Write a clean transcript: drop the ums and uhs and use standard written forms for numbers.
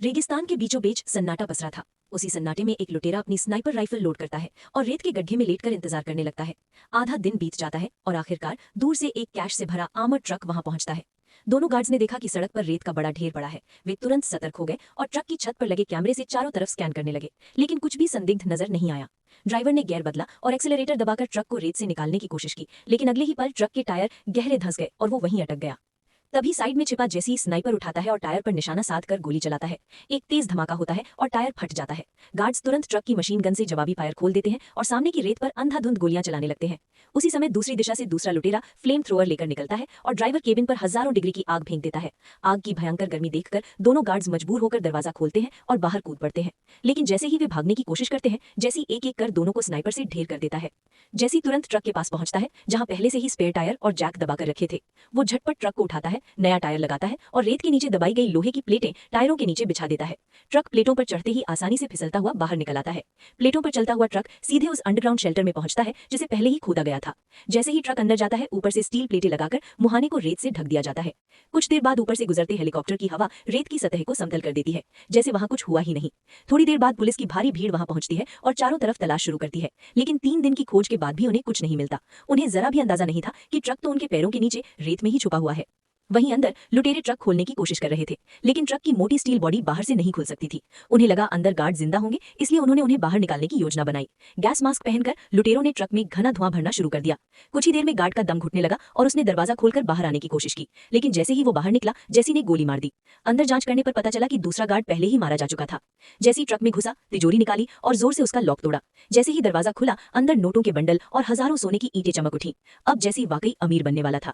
रेगिस्तान के बीचों बीच सन्नाटा पसरा था। उसी सन्नाटे में एक लुटेरा अपनी स्नाइपर राइफल लोड करता है और रेत के गड्ढे में लेटकर इंतजार करने लगता है। आधा दिन बीत जाता है और आखिरकार दूर से एक कैश से भरा आर्मर्ड ट्रक वहां पहुंचता है। दोनों गार्ड्स ने देखा कि सड़क पर रेत का बड़ा ढेर पड़ा है। वे तुरंत सतर्क हो गए और ट्रक की छत पर लगे कैमरे से चारों तरफ स्कैन करने लगे, लेकिन कुछ भी संदिग्ध नजर नहीं आया। ड्राइवर ने गियर बदला और एक्सेलरेटर दबाकर ट्रक को रेत से निकालने की कोशिश की, लेकिन अगले ही पल ट्रक के टायर गहरे धंस गए और वो वहीं अटक गया। तभी साइड में छिपा जेसी स्नाइपर उठाता है और टायर पर निशाना साधकर गोली चलाता है। एक तेज धमाका होता है और टायर फट जाता है। गार्ड्स तुरंत ट्रक की मशीन गन से जवाबी फायर खोल देते हैं और सामने की रेत पर अंधाधुंध गोलियां चलाने लगते हैं। उसी समय दूसरी दिशा से दूसरा लुटेरा फ्लेम थ्रोअर लेकर निकलता है और ड्राइवर केबिन पर हजारों डिग्री की आग फेंक देता है। आग की भयंकर गर्मी देखकर दोनों गार्ड्स मजबूर होकर दरवाजा खोलते हैं और बाहर कूद पड़ते हैं। लेकिन जैसे ही वे भागने की कोशिश करते हैं, जैसी एक एक कर दोनों को स्नाइपर से ढेर कर देता है। जैसी तुरंत ट्रक के पास पहुंचता है जहां पहले से ही स्पेयर टायर और जैक दबाकर रखे थे। वो झटपट ट्रक को उठाता है, नया टायर लगाता है और रेत के नीचे दबाई गई लोहे की प्लेटें टायरों के नीचे बिछा देता है। ट्रक प्लेटों पर चढ़ते ही आसानी से फिसलता हुआ बाहर निकल आता है। प्लेटों पर चलता हुआ ट्रक सीधे उस अंडरग्राउंड शेल्टर में पहुंचता है जिसे पहले ही खोदा गया था। जैसे ही ट्रक अंदर जाता है, ऊपर से स्टील प्लेटें लगाकर मुहाने को रेत से ढक दिया जाता है। कुछ देर बाद ऊपर से गुजरते हेलीकॉप्टर की हवा रेत की सतह को समतल कर देती है, जैसे वहां कुछ हुआ ही नहीं। थोड़ी देर बाद पुलिस की भारी भीड़ वहां पहुंचती है और चारों तरफ तलाश शुरू करती है, लेकिन 3 दिन की खोज के बाद भी उन्हें कुछ नहीं मिलता। उन्हें जरा भी अंदाजा नहीं था कि ट्रक तो उनके पैरों के नीचे रेत में ही छुपा हुआ है। वहीं अंदर लुटेरे ट्रक खोलने की कोशिश कर रहे थे, लेकिन ट्रक की मोटी स्टील बॉडी बाहर से नहीं खुल सकती थी। उन्हें लगा अंदर गार्ड जिंदा होंगे, इसलिए उन्होंने उन्हें बाहर निकालने की योजना बनाई। गैस मास्क पहनकर लुटेरों ने ट्रक में घना धुआं भरना शुरू कर दिया। कुछ ही देर में गार्ड का दम घुटने लगा और उसने दरवाजा खोलकर बाहर आने की कोशिश की, लेकिन जैसे ही वो बाहर निकला, जैसी ने गोली मार दी। अंदर जांच करने पर पता चला कि दूसरा गार्ड पहले ही मारा जा चुका था। जैसी ट्रक में घुसा, तिजोरी निकाली और जोर से उसका लॉक तोड़ा। जैसे ही दरवाजा खुला, अंदर नोटों के बंडल और हजारों सोने की ईंटें चमक उठी। अब जैसी वाकई अमीर बनने वाला था।